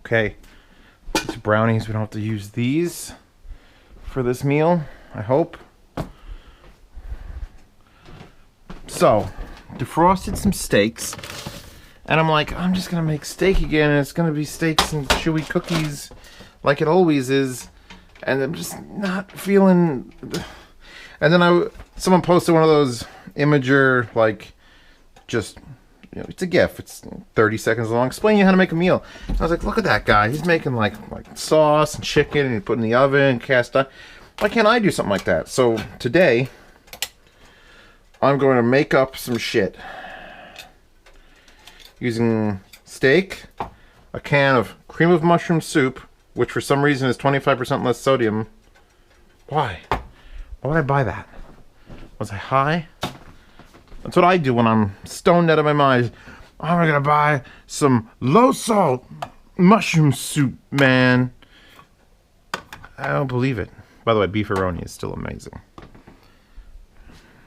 Okay, these brownies, we don't have to use these for this meal, I hope. So, defrosted some steaks, and I'm like, I'm just gonna make steak again, and it's gonna be steaks and chewy cookies like it always is, and I'm just not feeling. And then someone posted one of those Imager, like, just, you know, it's a GIF, it's 30 seconds long, explaining you how to make a meal. I was like, look at that guy, he's making like sauce and chicken, and he put in the oven, cast iron. Why can't I do something like that? So today, I'm going to make up some shit using steak, a can of cream of mushroom soup, which for some reason is 25% less sodium. Why? Why would I buy that? Was I high? That's what I do when I'm stoned out of my mind. I'm gonna buy some low salt mushroom soup, man. I don't believe it. By the way, beefaroni is still amazing.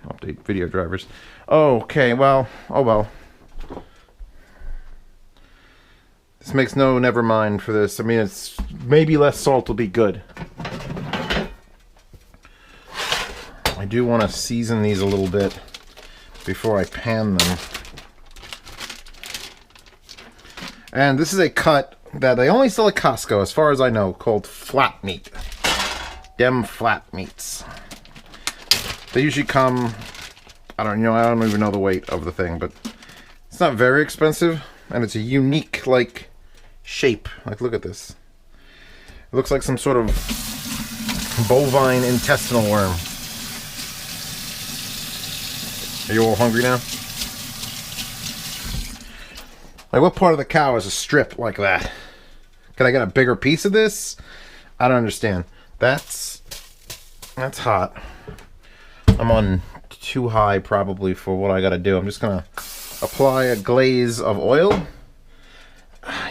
Update video drivers. Okay, well, oh well. This makes no never mind for this. I mean, it's maybe less salt will be good. I do want to season these a little bit before I pan them. And this is a cut that they only sell at Costco, as far as I know, called flat meat. Dem flat meats. They usually come, I don't even know the weight of the thing, but it's not very expensive, and it's a unique, like, shape. Like, look at this. It looks like some sort of bovine intestinal worm. Are you all hungry now? Like, what part of the cow is a strip like that? Can I get a bigger piece of this? I don't understand. That's hot. I'm on too high probably for what I gotta do. I'm just gonna apply a glaze of oil.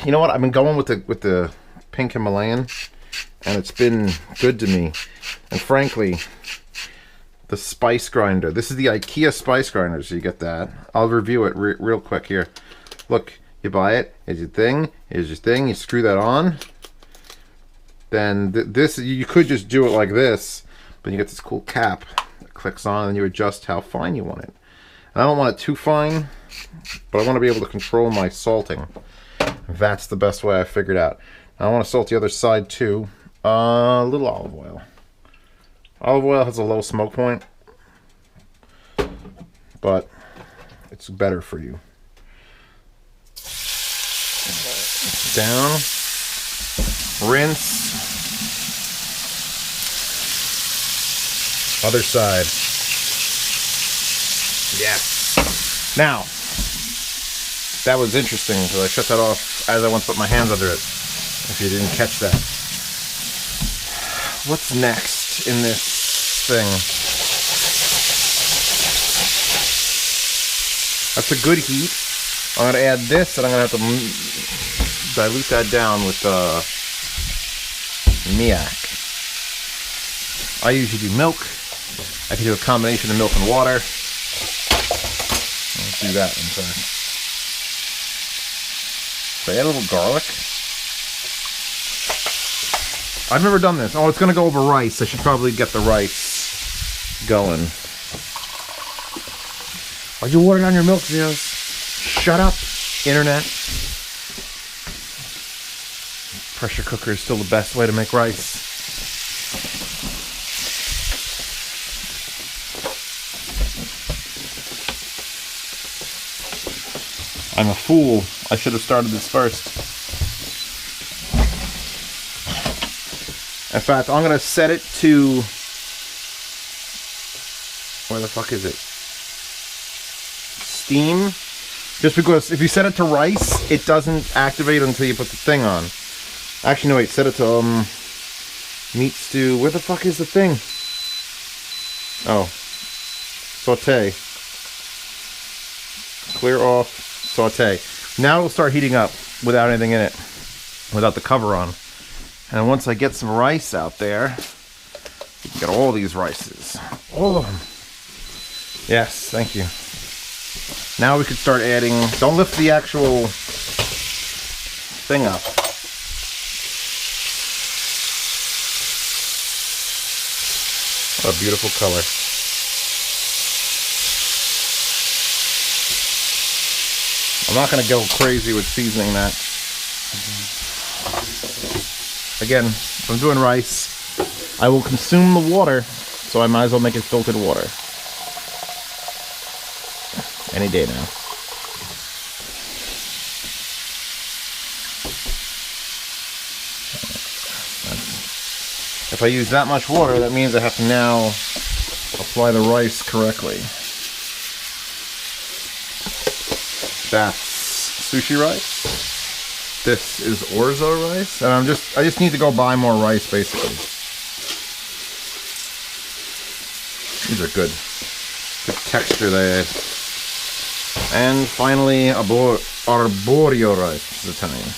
You know what? I've been going with the pink Himalayan, and it's been good to me. And frankly, the spice grinder. This is the IKEA spice grinder, so you get that. I'll review it real quick here. Look, you buy it. Here's your thing. Here's your thing. You screw that on. Then this, you could just do it like this, but you get this cool cap that clicks on, and you adjust how fine you want it. And I don't want it too fine, but I want to be able to control my salting. That's the best way I figured out. Now I want to salt the other side too. A little olive oil. Olive oil has a low smoke point, but it's better for you. Down. Rinse. Other side. Yes. Now, that was interesting because I shut that off as I went to put my hands under it. If you didn't catch that. What's next in this thing? That's a good heat. I'm going to add this, and I'm going to have to dilute that down with Miak. I usually do milk. I can do a combination of milk and water. Let's do that in fact. So add a little garlic. I've never done this. Oh, it's going to go over rice. I should probably get the rice going. Why'd you water down your milk, Zeus? Shut up, internet. Pressure cooker is still the best way to make rice. I'm a fool. I should have started this first. In fact, I'm going to set it to... Where the fuck is it? Steam. Just because if you set it to rice, it doesn't activate until you put the thing on. Actually, no, wait. Set it to meat stew. Where the fuck is the thing? Oh. Saute. Clear off. Saute. Now it'll start heating up without anything in it. Without the cover on. And once I get some rice out there, you can get all these rices. All of them. Yes, thank you. Now we could start adding... Don't lift the actual thing up. What a beautiful color. I'm not going to go crazy with seasoning that. Again, if I'm doing rice, I will consume the water, so I might as well make it filtered water. Any day now. If I use that much water, that means I have to now apply the rice correctly. That's sushi rice. This is orzo rice, and I just need to go buy more rice, basically. These are good. Good texture they add. And finally, arborio rice. This is Italian.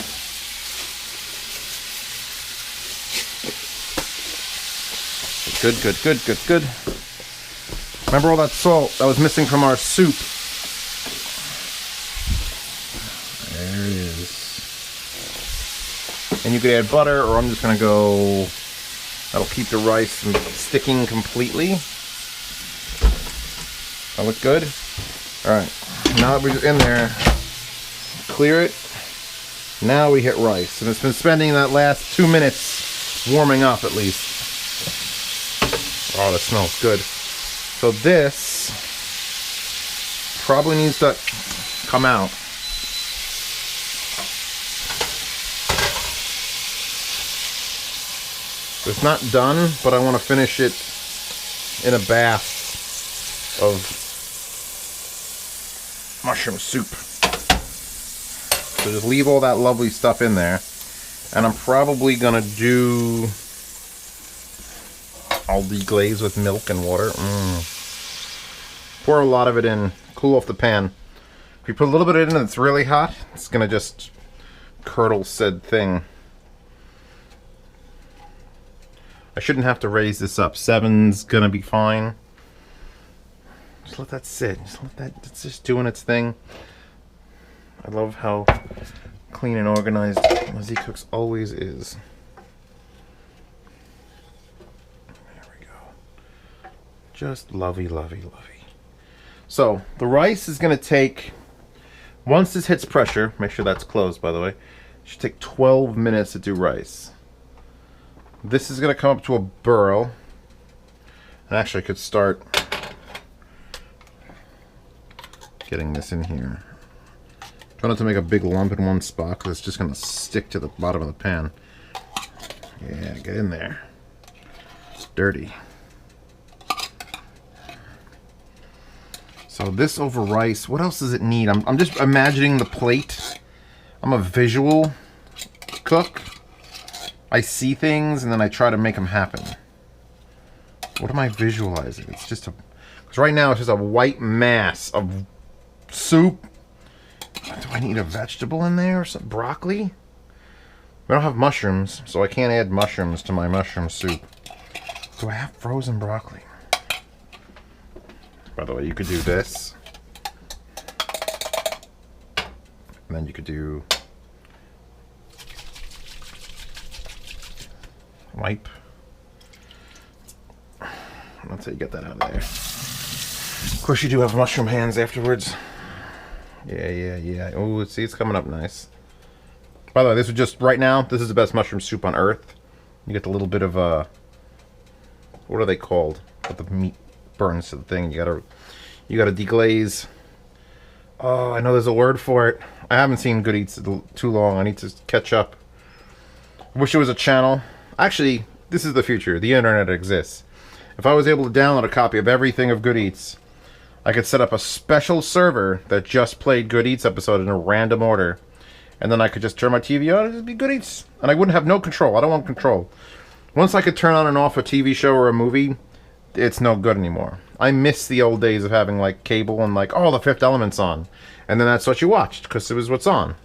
Good, good, good, good, good. Remember all that salt that was missing from our soup? There it is. And you could add butter, or I'm just gonna go. That'll keep the rice from sticking completely. That look good? Alright. Now that we're in there, clear it. Now we hit rice. And it's been spending that last 2 minutes warming up at least. Oh, that smells good. So this probably needs to come out. It's not done, but I want to finish it in a bath of mushroom soup. So just leave all that lovely stuff in there. And I'm probably going to do... I'll deglaze with milk and water. Pour a lot of it in, cool off the pan. If you put a little bit in and it's really hot, it's gonna just curdle said thing. I shouldn't have to raise this up. 7's gonna be fine. Just let that sit. Just let that, it's just doing its thing. I love how clean and organized Lizzie Cooks always is. Just lovey, lovey, lovey. So, the rice is going to take, once this hits pressure, make sure that's closed by the way, it should take 12 minutes to do rice. This is going to come up to a boil. And actually I could start getting this in here. Try not to make a big lump in one spot because it's just going to stick to the bottom of the pan. Yeah, get in there. It's dirty. So this over rice, what else does it need? I'm just imagining the plate. I'm a visual cook. I see things and then I try to make them happen. What am I visualizing? It's just a... Because right now it's just a white mass of soup. Do I need a vegetable in there or some broccoli? We don't have mushrooms, so I can't add mushrooms to my mushroom soup. Do I have frozen broccoli? By the way, you could do this. And then you could do wipe. That's how you get that out of there. Of course you do have mushroom hands afterwards. Yeah. Oh, see, it's coming up nice. By the way, this is just, right now, this is the best mushroom soup on earth. You get the little bit of, what are they called? But the meat burns to the thing. You gotta deglaze. Oh, I know there's a word for it. I haven't seen Good Eats too long. I need to catch up. I wish there was a channel. Actually, this is the future. The internet exists. If I was able to download a copy of everything of Good Eats, I could set up a special server that just played Good Eats episode in a random order. And then I could just turn my TV on and it'd be Good Eats. And I wouldn't have no control. I don't want control. Once I could turn on and off a TV show or a movie, it's no good anymore. I miss the old days of having like cable and like, oh, the Fifth Element's on. And then that's what you watched because it was what's on.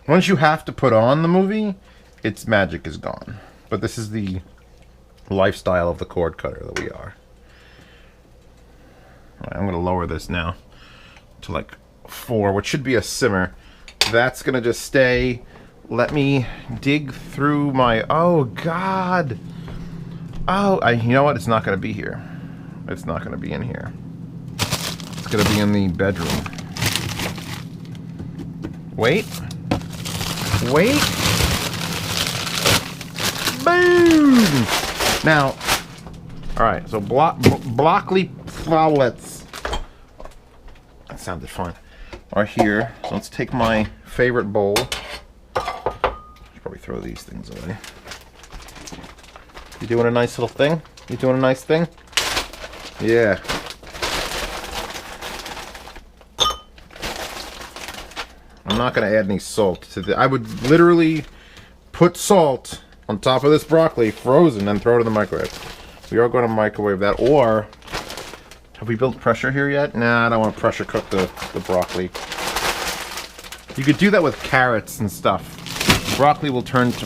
Once you have to put on the movie, its magic is gone. But this is the lifestyle of the cord cutter that we are. All right, I'm going to lower this now to like 4, which should be a simmer. That's going to just stay. Let me dig through my... Oh, God. Oh, you know what? It's not going to be here. It's not going to be in here. It's going to be in the bedroom. Wait. Wait. Boom! Now, alright, so broccoli flowlets. That sounded fun. Are here. So let's take my favorite bowl. Should probably throw these things away. You doing a nice little thing? You doing a nice thing? Yeah. I'm not going to add any salt to the... I would literally put salt on top of this broccoli, frozen, and throw it in the microwave. We are going to microwave that, or... Have we built pressure here yet? Nah, I don't want to pressure cook the broccoli. You could do that with carrots and stuff. Broccoli will turn to...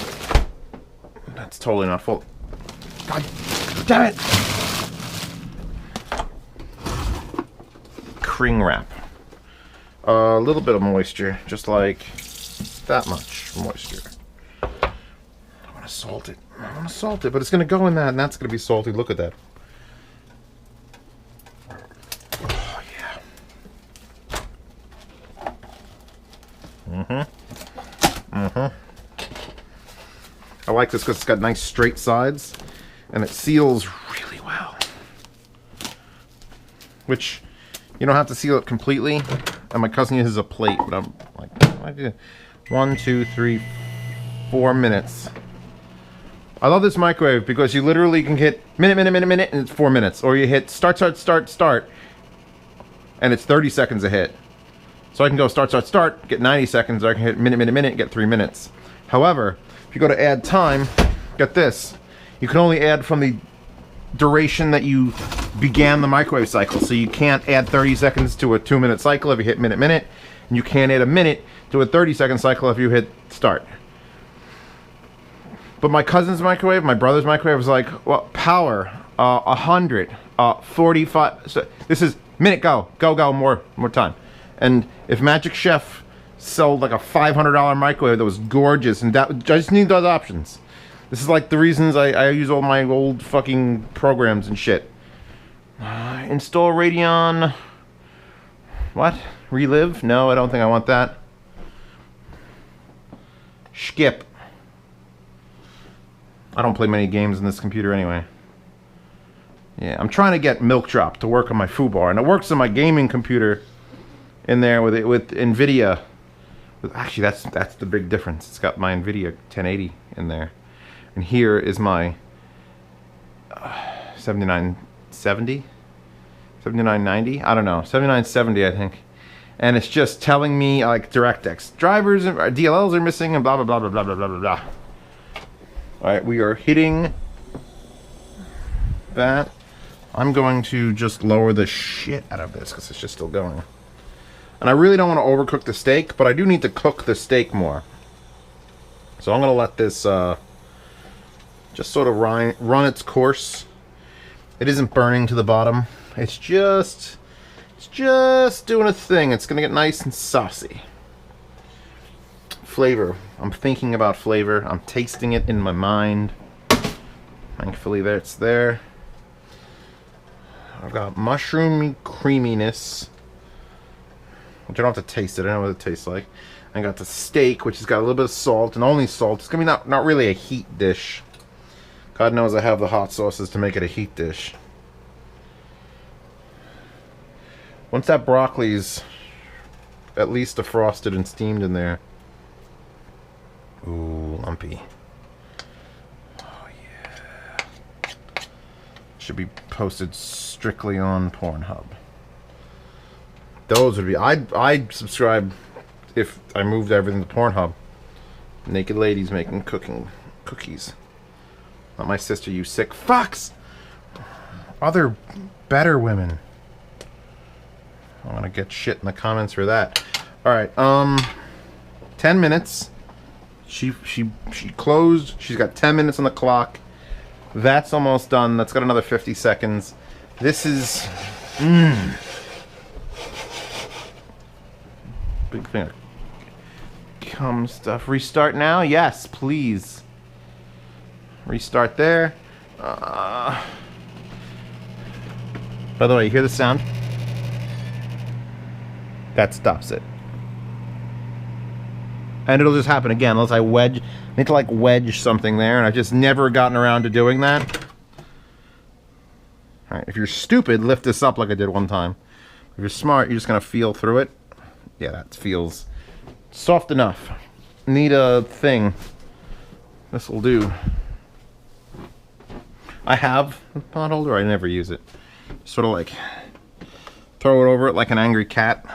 That's totally not full. God damn it! Cling wrap. A little bit of moisture, just like that much moisture. I want to salt it. I want to salt it, but it's going to go in that, and that's going to be salty. Look at that. Oh, yeah. I like this because it's got nice straight sides, and it seals really well. Which, you don't have to seal it completely. And my cousin uses a plate, but I'm like, I do 1, 2, 3, 4 minutes. I love this microwave because you literally can hit minute, and it's 4 minutes. Or you hit start, and it's 30 seconds a hit. So I can go start, get 90 seconds, or I can hit minute, get 3 minutes. However, if you go to add time, get this. You can only add from the duration that you began the microwave cycle. So you can't add 30 seconds to a 2-minute cycle if you hit minute, and you can't add a minute to a 30-second cycle if you hit start. But my cousin's microwave, my brother's microwave was like, well, power, 100, 45. So this is minute, go, more time. And if Magic Chef sold like a $500 microwave that was gorgeous, and that, I just need those options. This is like the reasons I use all my old fucking programs and shit. Install Radeon. What? Relive? No, I don't think I want that. Skip. I don't play many games in this computer anyway. Yeah, I'm trying to get Milk Drop to work on my foobar, and it works on my gaming computer in there with NVIDIA. Actually, that's the big difference. It's got my NVIDIA 1080 in there. And here is my 7970? 7990? I don't know. 7970, I think. And it's just telling me, like, DirectX drivers and DLLs are missing and blah, blah, blah, blah, blah, blah, blah, blah. Alright, we are hitting that. I'm going to just lower the shit out of this because it's just still going. And I really don't want to overcook the steak, but I do need to cook the steak more. So I'm going to let this just sort of run its course. It isn't burning to the bottom. It's just doing a thing. It's going to get nice and saucy. Flavor. I'm thinking about flavor. I'm tasting it in my mind. Thankfully, it's there. I've got mushroomy creaminess, which I don't have to taste it. I know what it tastes like. I got the steak, which has got a little bit of salt, and only salt. It's gonna be not really a heat dish. God knows I have the hot sauces to make it a heat dish. Once that broccoli's at least defrosted and steamed in there. Ooh, lumpy. Oh yeah. Should be posted strictly on Pornhub. Those would be... I'd subscribe if I moved everything to Pornhub. Naked ladies making cookies. Not my sister, you sick fucks! Other better women. I want to get shit in the comments for that. Alright, 10 minutes. She closed. She's got 10 minutes on the clock. That's almost done. That's got another 50 seconds. This is... Big thing. Come stuff. Restart now? Yes, please. Restart there. By the way, you hear the sound? That stops it. And it'll just happen again unless I need to like wedge something there, and I've just never gotten around to doing that. Alright, if you're stupid, lift this up like I did one time. If you're smart, you're just gonna feel through it. Yeah, that feels soft enough. Need a thing. This will do. I have a pot holder, I never use it. Sort of like throw it over it like an angry cat.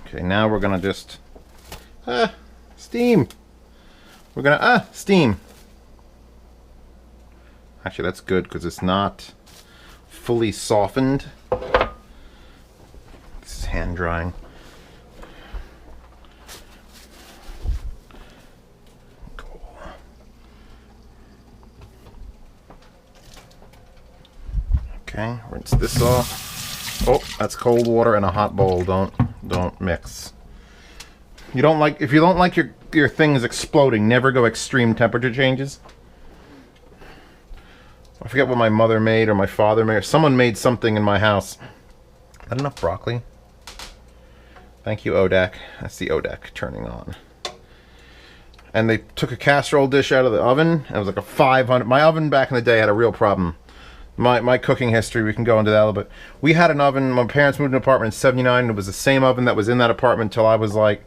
Okay, now we're gonna just steam. We're gonna steam. Actually, that's good because it's not fully softened. This is hand drying. Cool. Okay, rinse this off. Oh, that's cold water in a hot bowl. Don't mix. You don't like, if you don't like your things exploding, never go extreme temperature changes. I forget what my mother made or my father made, or someone made something in my house. Is that enough broccoli? Thank you, ODAC. That's the ODAC turning on. And they took a casserole dish out of the oven. It was like a 500. My oven back in the day had a real problem. My cooking history, we can go into that a little bit. We had an oven. My parents moved to an apartment in '79. And it was the same oven that was in that apartment till it was like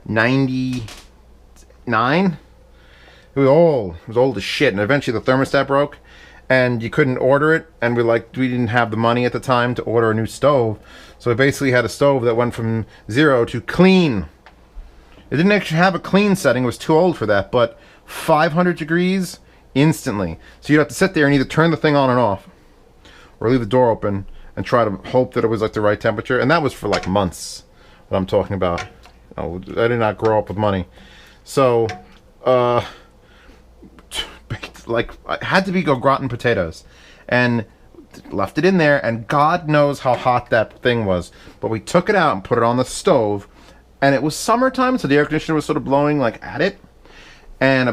99. It was old. It was old as shit. And eventually the thermostat broke, and you couldn't order it. And we didn't have the money at the time to order a new stove, so we basically had a stove that went from 0 to clean. It didn't actually have a clean setting. It was too old for that. But 500 degrees. Instantly. So you'd have to sit there and either turn the thing on and off or leave the door open and try to hope that it was like the right temperature. And that was for like months, what I'm talking about. Oh, I did not grow up with money. So, like, I had to be au gratin potatoes. And left it in there, and God knows how hot that thing was. But we took it out and put it on the stove. And it was summertime, so the air conditioner was sort of blowing like at it. And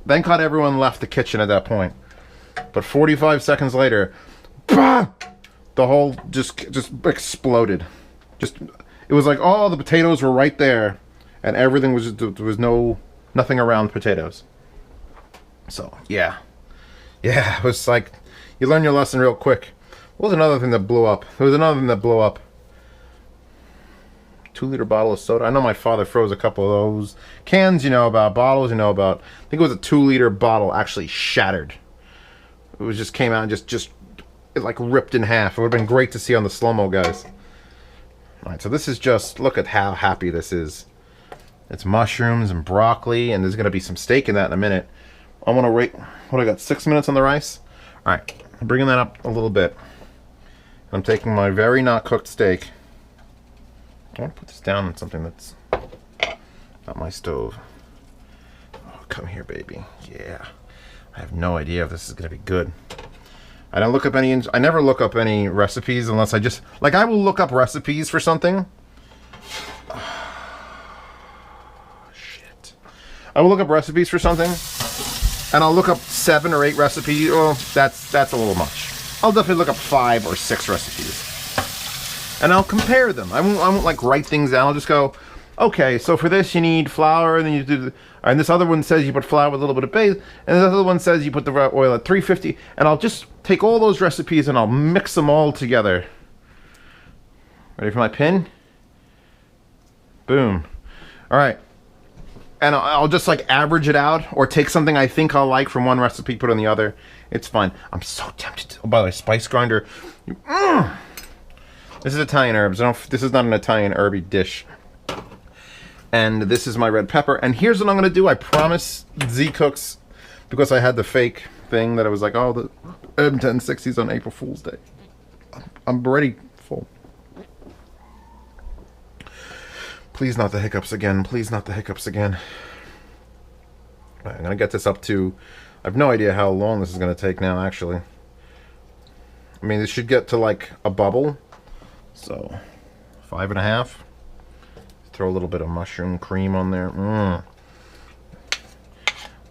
thank God everyone left the kitchen at that point. But 45 seconds later, bah! The whole just exploded. It was like all the potatoes were right there, and everything was there was nothing around potatoes. So yeah, it was like you learn your lesson real quick. What was another thing that blew up? There was another thing that blew up. 2-liter bottle of soda. I know my father froze a couple of those. Cans, you know about. Bottles, you know about. I think it was a 2-liter bottle actually shattered. It was just came out and just it like ripped in half. It would have been great to see on the slow-mo, guys. Alright, so this is just, look at how happy this is. It's mushrooms and broccoli, and there's going to be some steak in that in a minute. I want to rate, what I got, 6 minutes on the rice? Alright, I'm bringing that up a little bit. I'm taking my very not cooked steak. I want to put this down on something that's not my stove. Oh, come here, baby. Yeah. I have no idea if this is going to be good. I don't look up any... I never look up any recipes unless I just... Like, I will look up recipes for something. Shit. I will look up recipes for something, and I'll look up 7 or 8 recipes. Well, that's a little much. I'll definitely look up 5 or 6 recipes. And I'll compare them. I won't like write things down. I'll just go, okay, so for this you need flour, and then you do, and this other one says you put flour with a little bit of base, and this other one says you put the oil at 350, and I'll just take all those recipes and I'll mix them all together. Ready for my pin? Boom. All right. And I'll just like average it out, or take something I think I'll like from one recipe, put it on the other. It's fine. I'm so tempted to, oh, by the way, spice grinder. This is Italian herbs. This is not an Italian herby dish. And this is my red pepper. And here's what I'm going to do. I promise Z Cooks, because I had the fake thing that I was like, oh, the M1060s on April Fool's Day. I'm already full. Please not the hiccups again. Please not the hiccups again. Right, I'm going to get this up to... I have no idea how long this is going to take now, actually. I mean, this should get to like a bubble. So, 5.5. Throw a little bit of mushroom cream on there.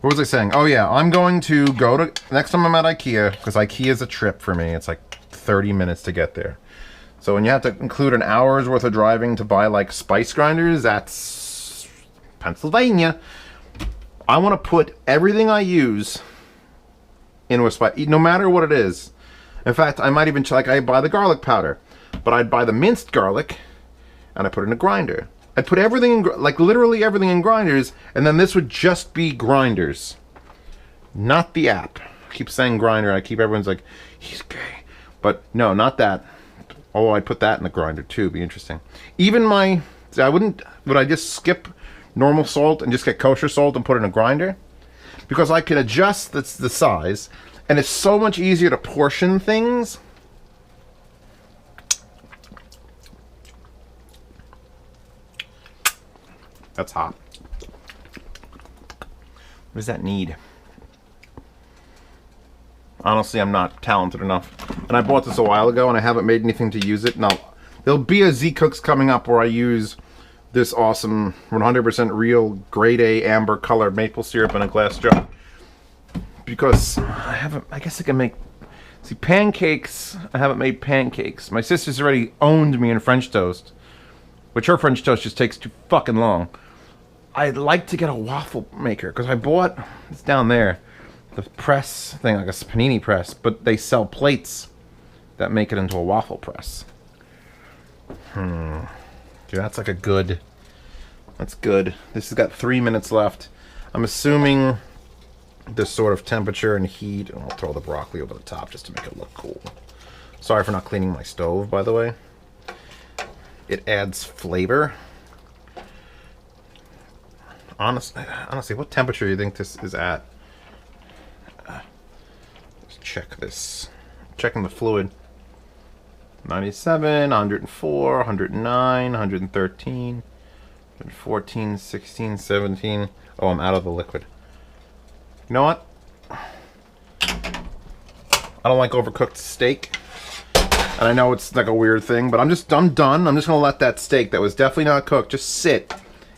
What was I saying? Oh yeah, I'm going to go to, next time I'm at IKEA, because IKEA is a trip for me. It's like 30 minutes to get there. So when you have to include an hour's worth of driving to buy like spice grinders, that's Pennsylvania. I want to put everything I use into a spice, no matter what it is. In fact, I might even, like, I buy the garlic powder, but I'd buy the minced garlic and I put it in a grinder. I'd put everything in, like literally everything in grinders, and then this would just be grinders. Not the app. I keep saying grinder, I keep, everyone's like, he's gay. But no, not that. Oh, I'd put that in the grinder too, be interesting. Even my, would I just skip normal salt and just get kosher salt and put it in a grinder? Because I can adjust the size, and it's so much easier to portion things. That's hot. What does that need? Honestly, I'm not talented enough. And I bought this a while ago and I haven't made anything to use it. Now, there'll be a Z-Cooks coming up where I use this awesome 100% real grade A amber colored maple syrup in a glass jar. Because I guess I can make, see, pancakes, I haven't made pancakes. My sister's already owned me in French toast, which her French toast just takes too fucking long. I'd like to get a waffle maker, because I bought, it's down there, the press thing, like a panini press, but they sell plates that make it into a waffle press. Dude, that's like a good, that's good. This has got 3 minutes left. I'm assuming this sort of temperature and heat, and I'll throw the broccoli over the top just to make it look cool. Sorry for not cleaning my stove, by the way. It adds flavor. Honestly, what temperature do you think this is at? Let's check this. Checking the fluid. 97, 104, 109, 113, 114, 16, 17. Oh, I'm out of the liquid. You know what? I don't like overcooked steak. And I know it's like a weird thing, but I'm done. I'm just gonna let that steak that was definitely not cooked just sit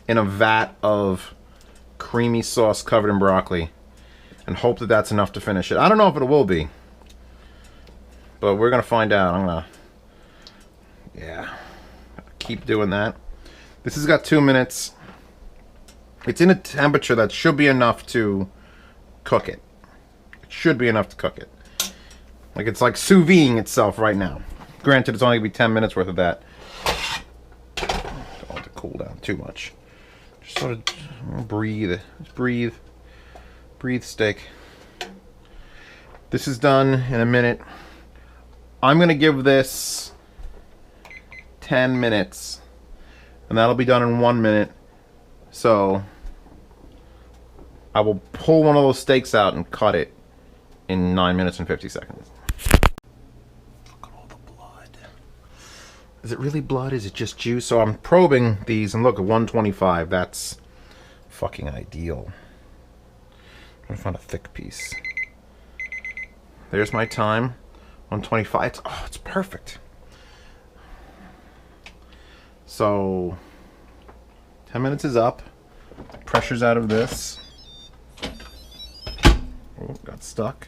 in a vat of creamy sauce covered in broccoli and hope that that's enough to finish it. I don't know if it will be, but we're gonna find out. I'm gonna, yeah, keep doing that. This has got 2 minutes. It's in a temperature that should be enough to cook it. It should be enough to cook it. Like, it's like sous videing itself right now. Granted, it's only gonna be 10 minutes worth of that. Don't want it to cool down too much. Just sort of breathe. Just breathe. Breathe, steak. This is done in a minute. I'm gonna give this 10 minutes. And that'll be done in 1 minute. So I will pull one of those steaks out and cut it in 9 minutes and 50 seconds. Look at all the blood. Is it really blood? Is it just juice? So I'm probing these, and look at 125. That's fucking ideal. I'm trying to find a thick piece. There's my time. 125. It's perfect. So 10 minutes is up. Pressure's out of this. Oh, got stuck.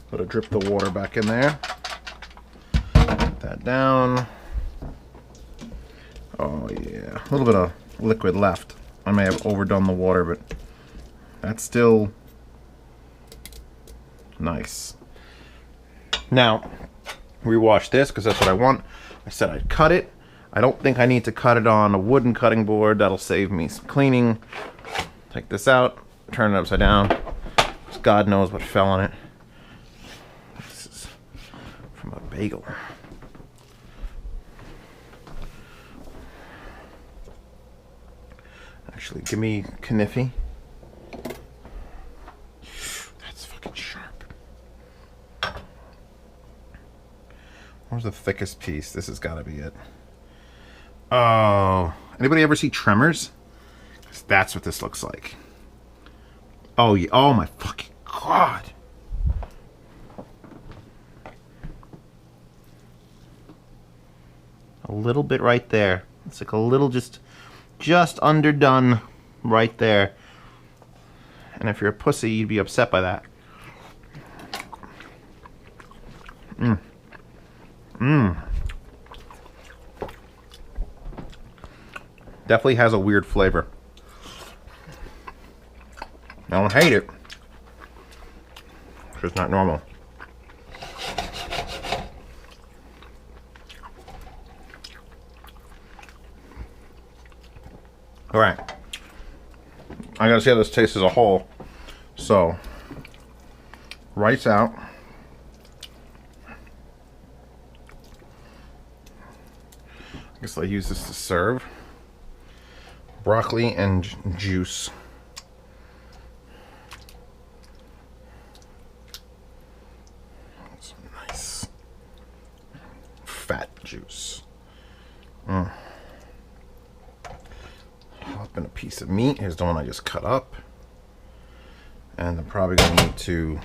Gotta drip the water back in there. Put that down. Oh yeah, a little bit of liquid left. I may have overdone the water, but that's still nice. Now, rewash this because that's what I want. I said I'd cut it. I don't think I need to cut it on a wooden cutting board. That'll save me some cleaning. Take this out, turn it upside down. God knows what fell on it. This is from a bagel. Actually, give me kniffy. That's fucking sharp. Where's the thickest piece? This has got to be it. Oh, anybody ever see Tremors? 'Cause that's what this looks like. Oh yeah! Oh my fucking God! A little bit right there. It's like a little just underdone right there. And if you're a pussy, you'd be upset by that. Definitely has a weird flavor. I don't hate it. It's just not normal. Alright. I gotta see how this tastes as a whole. So, rice out. I guess I'll use this to serve. Broccoli and juice. Some nice fat juice. Hop in a piece of meat. Here's the one I just cut up. And I'm probably going to need to...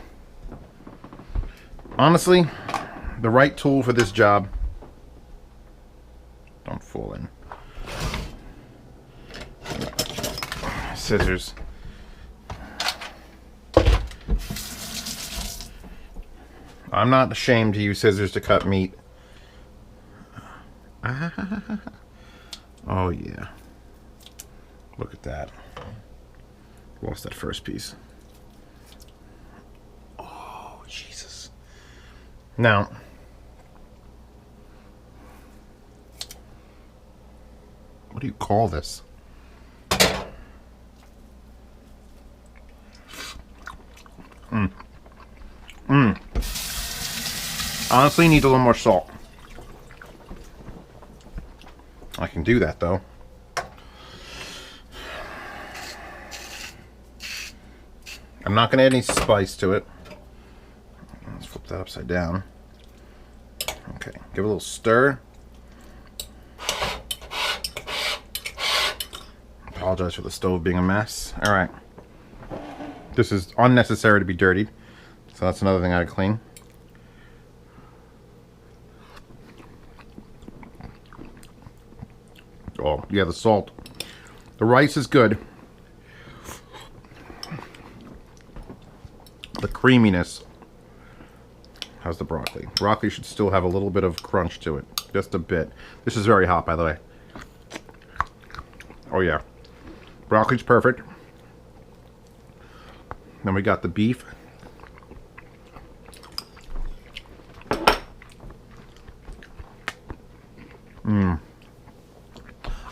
Honestly, the right tool for this job... Don't fall in. Scissors. I'm not ashamed to use scissors to cut meat. Oh yeah. Look at that. Lost that first piece. Oh Jesus. Now, what do you call this? Honestly, needs a little more salt. I can do that though. I'm not going to add any spice to it. Let's flip that upside down. Okay, give it a little stir. Apologize for the stove being a mess. Alright. This is unnecessary to be dirtied. So that's another thing I gotta clean. Oh, yeah, the salt. The rice is good. The creaminess. How's the broccoli? Broccoli should still have a little bit of crunch to it. Just a bit. This is very hot, by the way. Oh, yeah. Broccoli's perfect. Then we got the beef.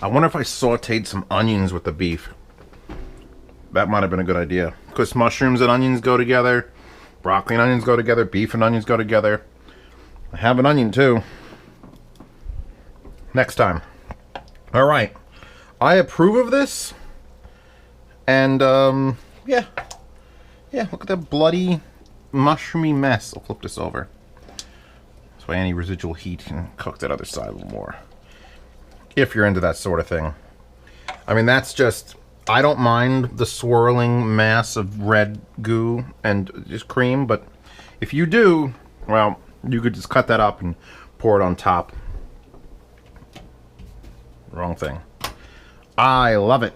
I wonder if I sauteed some onions with the beef. That might have been a good idea. Because mushrooms and onions go together. Broccoli and onions go together. Beef and onions go together. I have an onion too. Next time. Alright. I approve of this. And, yeah. Yeah, look at that bloody, mushroomy mess. I'll flip this over. So any residual heat can cook that other side a little more. If you're into that sort of thing. I mean, that's just... I don't mind the swirling mass of red goo and just cream, but if you do, well, you could just cut that up and pour it on top. Wrong thing. I love it.